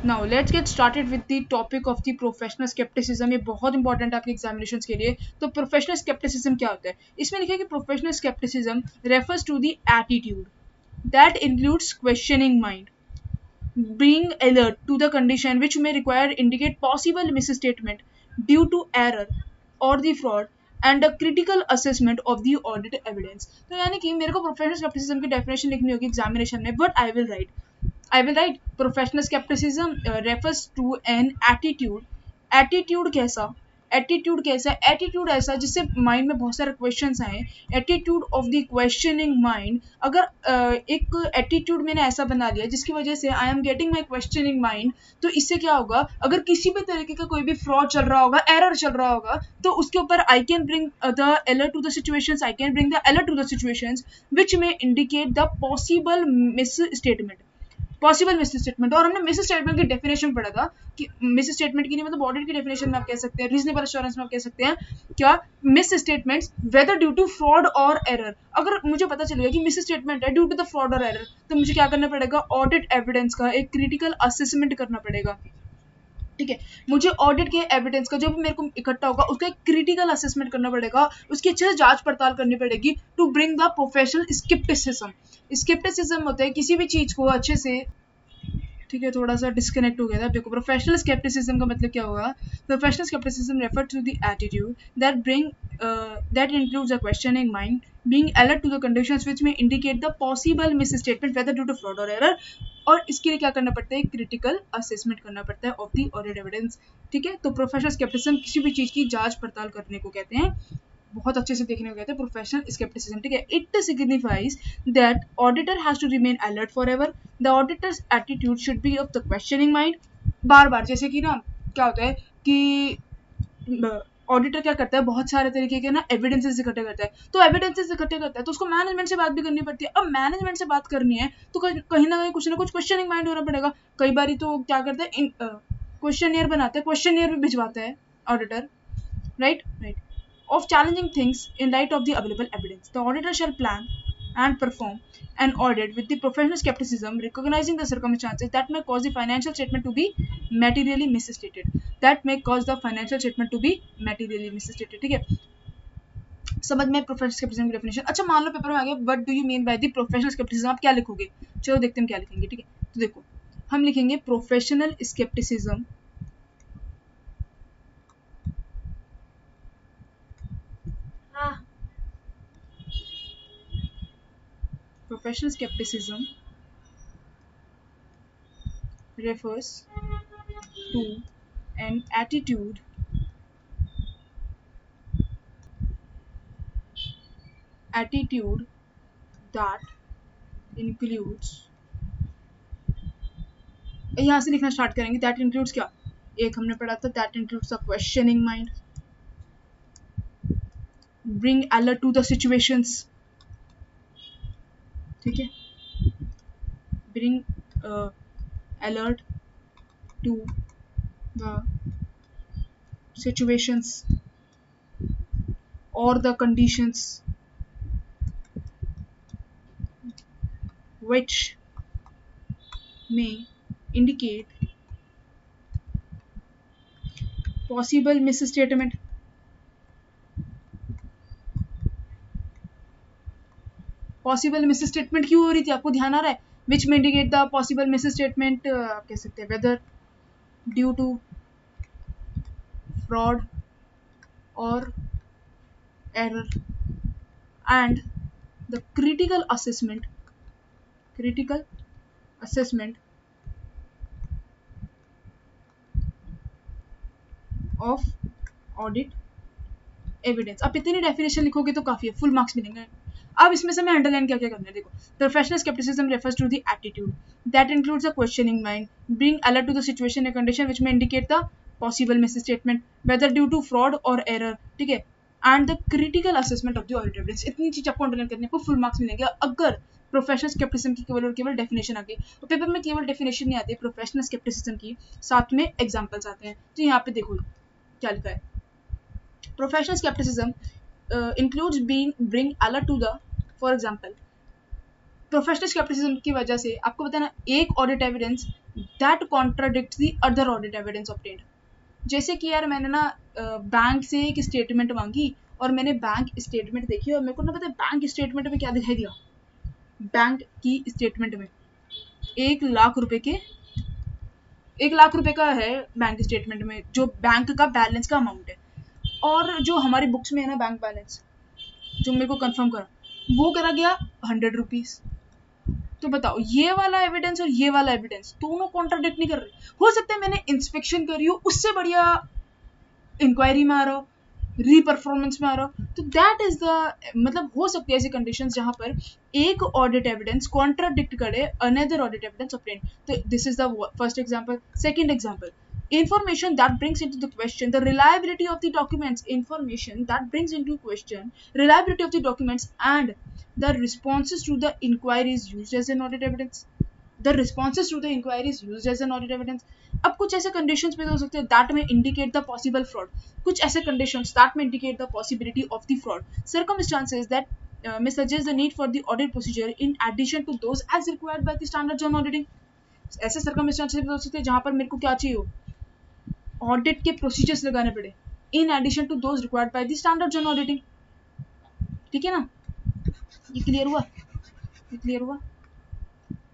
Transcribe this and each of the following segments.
Now let's get started with the topic of the professional scepticism. ये बहुत important है आपके एग्जामिनेशन के लिए। तो प्रोफेशनल स्केप्टिसिज्म क्या होता है? इसमें लिखा है कि professional scepticism refers to the attitude that includes questioning mind, being alert to the condition which may require indicate possible misstatement due to error or the fraud and a critical assessment of the audit evidence। तो यानी कि मेरे को professional scepticism की definition लिखनी होगी examination में, but I will write professional skepticism refers to an attitude। Attitude कैसा? एटीट्यूड ऐसा जिससे माइंड में बहुत सारे क्वेश्चंस आए। Attitude of the questioning mind. अगर एक एटीट्यूड मैंने ऐसा बना लिया जिसकी वजह से I am getting my questioning mind, तो इससे क्या होगा? अगर किसी भी तरीके का कोई भी फ्रॉड चल रहा होगा, एरर चल रहा होगा, तो उसके ऊपर I can bring the alert to the situations, I can bring the alert to the situations which में indicate the possible misstatement. Possible misstatement. और हमने मिस स्टेटमेंट की डेफिनेशन पढ़ा था कि मिस स्टेटमेंट की नहीं, मतलब ऑडिट की डेफिनेशन में आप कह सकते हैं, रीजनेबल एश्योरेंस में आप कह सकते हैं क्या? Misstatements whether due to fraud और एरर। अगर मुझे पता चलेगा कि मिस स्टेटमेंट है ड्यू टू द फ्रॉड और एरर, तो मुझे क्या करना पड़ेगा? ऑडिट एविडेंस का एक क्रिटिकल असेसमेंट करना पड़ेगा। ठीक है, मुझे ऑडिट के एविडेंस का जो भी मेरे को इकट्ठा होगा उसका एक क्रिटिकल असेसमेंट करना पड़ेगा, उसकी अच्छे से जांच पड़ताल करनी पड़ेगी to bring the professional scepticism. Scepticism होता है किसी भी चीज को अच्छे से, ठीक है, थोड़ा सा डिस्कनेक्ट हो गया था। देखो, प्रोफेशनल स्केप्टिसिज्म का मतलब क्या होगा? Professional scepticism refer to the attitude that includes a questioning mind, being alert to the conditions which may indicate the possible misstatement whether due to fraud or error। और इसके लिए क्या करना पड़ता है? क्रिटिकल असेसमेंट करना पड़ता है ऑफ द ऑडिट एविडेंस। ठीक है, तो प्रोफेशनल स्केप्टिसिज्म किसी भी चीज की जांच पड़ताल करने को कहते हैं, बहुत अच्छे से देखने को कहते हैं प्रोफेशनल स्केप्टिसिज्म। ठीक है, it signifies that auditor has to remain alert forever. The auditor's attitude should be of the questioning mind. बार बार, जैसे कि ना क्या होता है कि ऑडिटर क्या करता है? बहुत सारे तरीके के ना एविडेंसेस इकट्ठे करता है। तो एविडेंसेस इकट्ठे करता है तो उसको मैनेजमेंट से बात भी करनी पड़ती है। अब मैनेजमेंट से बात करनी है तो कहीं ना कहीं कुछ ना कुछ क्वेश्चनिंग माइंड होना पड़ेगा। कई बार तो क्या करता है? क्वेश्चनियर बनाते हैं, क्वेश्चनियर भी भिजवाता है auditor, right. Of challenging things in light of the available evidence, the auditor shall plan and perform an audit with the professional skepticism, recognizing the circumstances that may cause the financial statement to be materially misstated। That may cause the financial statement to be materially misstated। ठीक है, समझ में professional scepticism की definition. अच्छा, मान लो paper में आ गया what do you mean by the professional scepticism, आप क्या लिखोगे? चलो देखते हैं क्या लिखेंगे। ठीक है, तो देखो हम लिखेंगे professional scepticism professional skepticism refers to an attitude that includes, यहाँ से लिखना स्टार्ट करेंगे। दैट इंक्लूड्स क्या? एक हमने पढ़ा था, that includes the questioning mind, bring alert to the situations. ठीक है, ब्रिंग अलर्ट टू द situations or the conditions which may indicate possible misstatement। Possible misstatement क्यों हो रही थी? आपको ध्यान आ रहा है? विच में indicate the possible miss statement, आप कह सकते हैं वेदर ड्यू टू फ्रॉड और error and the critical assessment of audit evidence. आप इतनी डेफिनेशन लिखोगे तो काफी है, फुल मार्क्स मिलेंगे। अब इसमें से मैं अंडरलाइन क्या क्या करना है, देखो। Professional scepticism refers to the attitude that includes the questioning mind, being alert to the situation and condition which में indicate the possible misstatement whether due to fraud और एरर। ठीक है, and the critical assessment of the audit evidence. इतनी चीज आपको underline करने को full marks मिलेंगे अगर प्रोफेशनल स्केप्टिसिज्म की केवल और केवल डेफिनेशन आ गई। और पेपर में केवल डेफिनेशन नहीं आती प्रोफेशनल स्केप्टिसिज्म की, साथ में एग्जाम्पल्स आते हैं। तो यहाँ पे देखो क्या लिखा है। Professional skepticism includes bring alert to the, for example, professional scepticism की वजह से आपको बताना एक audit evidence that contradicts the other audit evidence obtained. जैसे कि यार मैंने ना बैंक से एक स्टेटमेंट मांगी और मैंने बैंक स्टेटमेंट देखी और मेरे को ना पता है बैंक स्टेटमेंट में क्या दिखाई दिया। बैंक की स्टेटमेंट में 1 लाख रुपए के 1 लाख रुपए का है बैंक स्टेटमेंट में, जो बैंक का बैलेंस का अमाउंट है, और जो हमारी बुक्स में है ना बैंक बैलेंस जो मेरे को कंफर्म करा वो करा गया 100 रुपीज। तो बताओ ये वाला एविडेंस और ये वाला एविडेंस दोनों कॉन्ट्राडिक्ट नहीं कर रहे। हो सकता है मैंने इंस्पेक्शन करी हो उससे बढ़िया इंक्वायरी में आ रहा हो, रीपरफॉर्मेंस में आ रहा हो, तो दैट इज द मतलब हो सकती है ऐसी कंडीशंस जहां पर एक ऑडिट एविडेंस कॉन्ट्राडिक्ट करे अनदर ऑडिट एविडेंस ऑब्टेन। तो this is the first example. Second example, information that brings into the question the reliability of the documents, information that brings into question reliability of the documents and the responses to the inquiries used as an audit evidence, the responses to the inquiries used as an audit evidence। अब कुछ ऐसे conditions पे हो सकते हैं that may indicate the possible fraud, कुछ ऐसे conditions that may indicate the possibility of the fraud, circumstances that may suggest the need for the audit procedure in addition to those as required by the standards on auditing। ऐसे circumstances हो सकते हैं जहां पर मेरे को क्या चाहिए हो, ऑडिट के प्रोसीजर्स लगाने पड़े in addition to those required by the standards on auditing. ठीक है ना, ये क्लियर हुआ, ये क्लियर हुआ।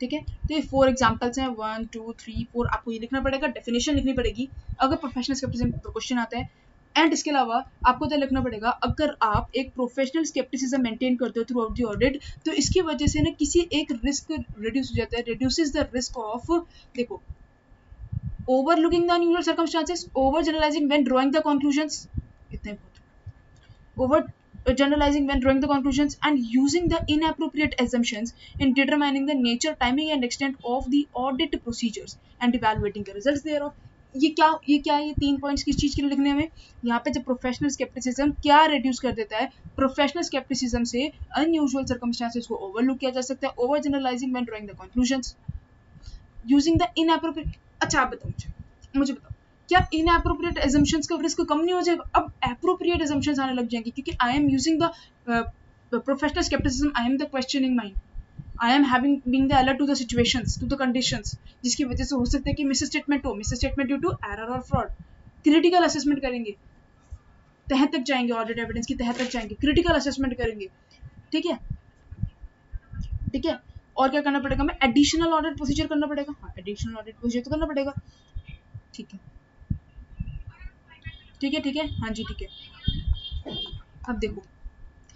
ठीक है, तो ये 4 एग्जांपल्स हैं, 1 2 3 4। आपको ये लिखना पड़ेगा, डेफिनेशन लिखनी पड़ेगी अगर प्रोफेशनल स्केप्टिसिज्म क्वेश्चन आता है, एंड इसके अलावा आपको तो लिखना पड़ेगा अगर आप एक प्रोफेशनल स्केप्टिसिज्म मेंटेन करते हो थ्रू आउट द ऑडिट तो इसकी वजह से ना किसी एक रिस्क रिड्यूस हो जाता है, रिड्यूसेस द रिस्क ऑफ, देखो, overlooking the unusual circumstances, overgeneralizing when drawing the conclusions, इतने बहुत, overgeneralizing when drawing the conclusions and using the inappropriate assumptions in determining the nature, timing and extent of the audit procedures and evaluating the results thereof। ये क्या ये 3 points किस चीज के लिए लिखने हमें यहाँ पे, जब प्रोफेशनल स्केप्टिसिज्म क्या रिड्यूस कर देता है, प्रोफेशनल स्केप्टिसिज्म से अनयूजुअल सर्कमस्टांसेस को ओवरलुक किया जा सकता है, over generalising when drawing the conclusions, using the inappropriate. अच्छा आप बताओ मुझे बताओ क्या इनएप्रोप्रिएट assumptions का रिस्क कम नहीं हो जाएगा? अब एप्रोप्रिएट assumptions आने लग जाएंगे क्योंकि I am using the professional scepticism, I am the questioning mind, I am having being the alert to the situations, to the conditions, जिसकी वजह से हो सकता है कि मिस स्टेटमेंट हो, misstatement due to error और फ्रॉड। क्रिटिकल असेसमेंट करेंगे, तह तक जाएंगे, ऑडिट एविडेंस की तह तक जाएंगे, क्रिटिकल असेसमेंट करेंगे। ठीक है, ठीक है, और क्या करना पड़ेगा, हमें एडिशनल ऑडिट प्रोसीजर करना पड़ेगा। हाँ, एडिशनल ऑडिट प्रोसीजर तो करना पड़ेगा। ठीक है, ठीक है, ठीक है, हाँ जी, ठीक है। अब देखो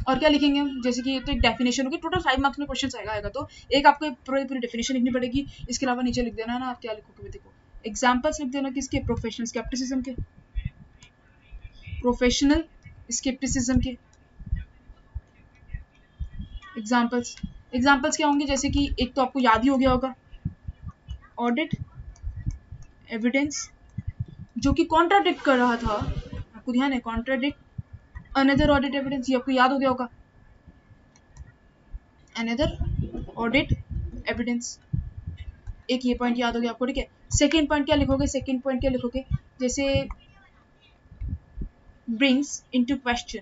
और क्या लिखेंगे हम, जैसे कि ये तो एक डेफिनेशन होगी, टोटल 5 मार्क्स में क्वेश्चन आएगा तो एक आपको पूरी डेफिनेशन लिखनी पड़ेगी, इसके अलावा नीचे लिख देना है ना आप क्या लिखोगे। देखो एग्जांपल्स लिख देना किसके, प्रोफेशनल स्केप्टिसिज्म के, प्रोफेशनल स्केप्टिसिज्म के एग्जांपल्स। एग्जांपल्स क्या होंगे, जैसे कि एक तो आपको याद ही हो गया होगा, ऑडिट एविडेंस जो कि कॉन्ट्राडिक्ट कर रहा था, आपको ध्यान है, कॉन्ट्राडिक्ट अनदर ऑडिट एविडेंस, ये आपको याद हो गया होगा, अनदर ऑडिट एविडेंस, एक ये पॉइंट याद हो गया आपको। ठीक है, सेकंड पॉइंट क्या लिखोगे, सेकंड पॉइंट क्या लिखोगे, जैसे brings into question,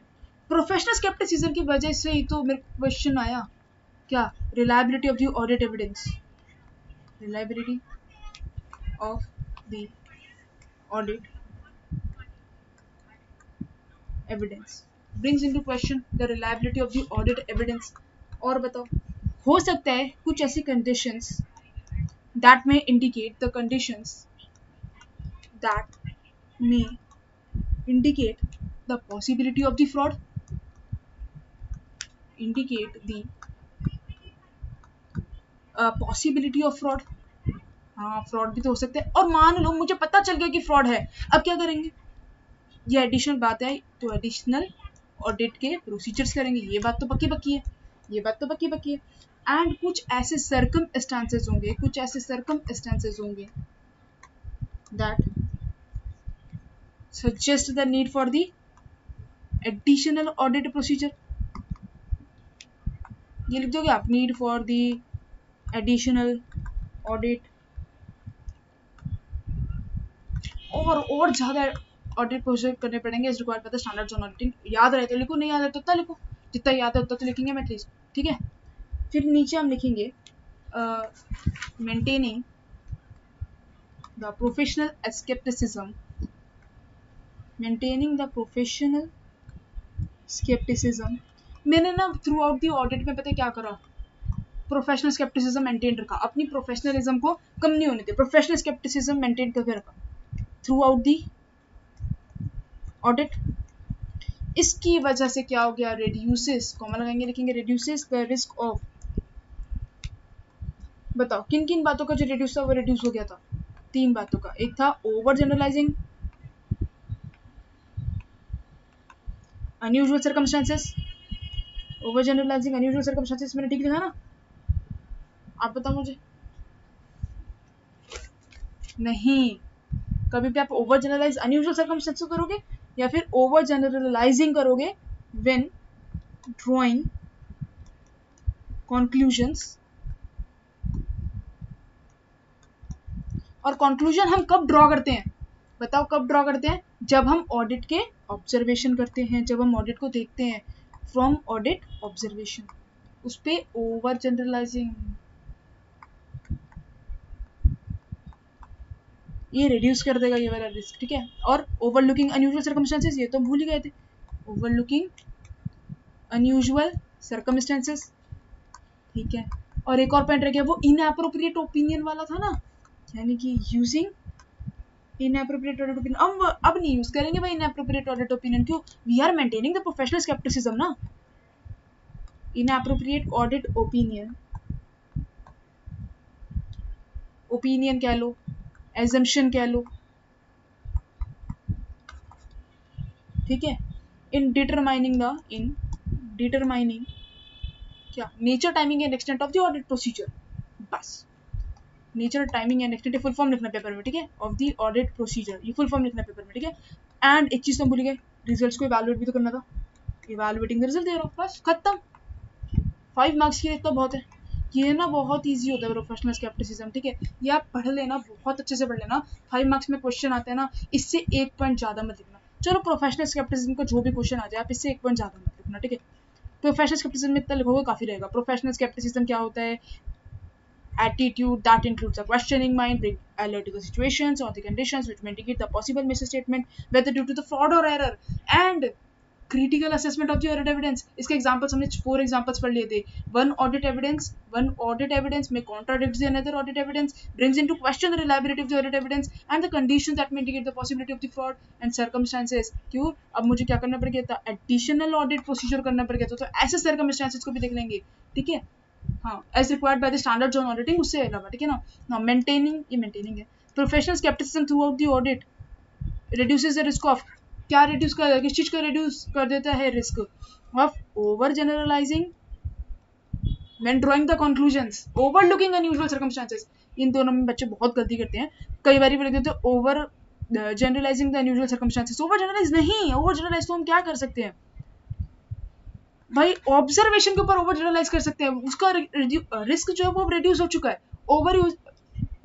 professional scepticism की वजह से ही तो मेरे क्वेश्चन आया, क्या, reliability of the audit evidence, reliability of the audit evidence brings into question the reliability of the audit evidence। और बताओ, हो सकता है कुछ ऐसी conditions that may indicate the conditions that may indicate the possibility of the fraud, indicate the possibility of fraud। हाँ, fraud भी तो हो सकता है, और मान लो मुझे पता चल गया कि फ्रॉड है, अब क्या करेंगे, ये एडिशनल बात है तो एडिशनल ऑडिट के प्रोसीजर्स करेंगे, ये बात तो पक्की पक्की है, ये बात तो पक्की पक्की है। एंड कुछ ऐसे सर्कमस्टांसेस होंगे, कुछ ऐसे सर्कमस्टांसेस होंगे that suggest the need for the additional audit procedure. ये लिख दोगे आप, need for the additional audit, और ज्यादा ऑडिट प्रोसीजर करने पड़ेंगे इस required by the standards on auditing. याद रहे तो लिखो, नहीं याद रहे तो उतना लिखो, जितना याद है उतना तो लिखेंगे मैं एटलीस्ट। ठीक है, फिर नीचे हम लिखेंगे maintaining the professional scepticism, maintaining the professional scepticism. मैंने ना थ्रू आउट दी ऑडिट में पता है क्या करा, प्रोफेशनल स्केप्टिसिज्म मेंटेन रखा, अपनी प्रोफेशनलिज्म को कम नहीं होने दिया, प्रोफेशनल स्केप्टिसिज्म मेंटेन करके रखा थ्रू आउट दी ऑडिट। इसकी वजह से क्या हो गया, रिड्यूसेस, कॉमन लगाएंगे, लिखेंगे रिड्यूसेस द रिस्क ऑफ, बताओ किन किन बातों का जो रिड्यूस था वो रिड्यूस हो गया था, 3 बातों का। एक था over generalising unusual circumstances, over generalising unusual circumstances, मैंने ठीक लिखा ना, आप बताओ मुझे। नहीं, कभी भी आप ओवर जनरलाइज अनयूजुअल सर्कमस्टेंसेस करोगे या फिर ओवर जनरलाइजिंग करोगे व्हेन ड्राइंग कंक्लूजन्स। और कंक्लूजन हम कब ड्रॉ करते हैं, बताओ कब ड्रॉ करते हैं, जब हम ऑडिट के ऑब्जर्वेशन करते हैं, जब हम ऑडिट को देखते हैं फ्रॉम ऑडिट ऑब्जर्वेशन, उस पे ओवर जनरलाइजिंग ये रिड्यूस कर देगा ये वाला रिस्क, ठीक है। और ओवरलुकिंग अनयूजुअल सर्कमस्टेंसेस, ये तो भूल ही गए थे, ओवरलुकिंग अनयूजुअल सर्कमस्टेंसेस, ठीक है। और एक और पॉइंट रह गया वो इनएप्रोप्रिएट ओपिनियन वाला था ना, यानी कि यूजिंग इनएप्रोप्रिएट ऑडिट ओपिनियन। अब नहीं यूज करेंगे भाई इनएप्रोप्रिएट ऑडिट ओपिनियन, क्यों, we are maintaining the professional scepticism ना। इनएप्रोप्रिएट ऑडिट ओपिनियन, ओपिनियन कह लो, एजम्पशन कह लो, ठीक है। इन डिटरमाइनिंग क्या, nature, timing and extent of the audit procedure, बस nature, timing and extent, full form लिखना पेपर में, ठीक है, ऑफ द ऑडिट प्रोसीजर, ये फुल फॉर्म लिखना पेपर में, ठीक है। एंड एक चीज तो भूल गए, रिजल्ट्स को इवैल्यूएट भी तो करना था, इवैल्यूएटिंग द रिजल्ट दे रहा हूँ, बस खत्म। 5 मार्क्स के लिए तो बहुत है, ये ना बहुत ईजी होता है प्रोफेशनल स्केप्टिसिज्म, ठीक है। ये आप पढ़ लेना, बहुत अच्छे से पढ़ लेना, 5 मार्क्स में क्वेश्चन आते हैं ना, इससे 1 पॉइंट ज़्यादा मत लिखना। चलो प्रोफेशनल स्केप्टिसिज्म का जो भी क्वेश्चन आ जाए आप इससे 1 पॉइंट ज़्यादा मत लिखना, ठीक है। प्रोफेशनल स्केप्टिसिज्म में इतना लिखोगे काफ़ी रहेगा। प्रोफेशनल स्केप्टिसिज्म क्या होता है, attitude that includes a questioning mind, bring alert to the situations or the conditions which may indicate the possible misstatement, whether due to the fraud or error, and critical assessment of the audit evidence। इसके examples हमने 4 examples पढ़ लिए थे। one audit evidence may contradict the another audit evidence, brings into question the reliability of the audit evidence and the conditions that may indicate the possibility of the fraud and circumstances। क्यों, अब मुझे क्या करना पड़ गया था, additional audit procedure करना पड़ गया था, तो ऐसे सर्कमस्टेंसेस को भी देख लेंगे, ठीक है। हाँ, as required by the standards on auditing, उससे अलावा, ठीक है ना। नाउ मेंटेनिंग, ये मेंटेनिंग है professional scepticism throughout the audit reduces the risk of, क्या रिड्यूस कर, किस चीज का रिड्यूस कर देता है, risk of over generalising when drawing the conclusions, overlooking unusual circumstances. इन दोनों में बच्चे बहुत गलती करते हैं, कई बार भी देते हैं over generalising the unusual circumstances. Over generalise नहीं, ओवर जनरलाइज तो हम क्या कर सकते हैं भाई, ऑब्जर्वेशन के ऊपर ओवर जनरलाइज कर सकते हैं, उसका रिस्क जो है वो रिड्यूस हो चुका है।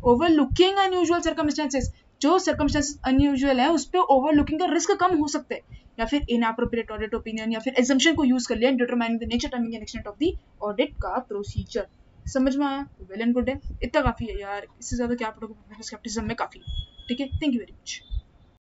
ओवरलुकिंग अनयूजुअल सर्कमस्टेंसेस, जो सर्कमस्टेंसेस अनयूजुअल है उस पर ओवरलुकिंग का रिस्क कम हो सकता है, या फिर इनएप्रोप्रिएट ऑडिट ओपिनियन या फिर एजम्पशन को यूज कर लिया determining the nature, timing and extent of the audit का प्रोसीजर। समझ में आया, वेल एंड गुड है, इतना काफी है यार, इससे ज्यादा क्या पढ़ोगे, स्केप्टिसिज्म में काफी है, ठीक है। Thank you very much.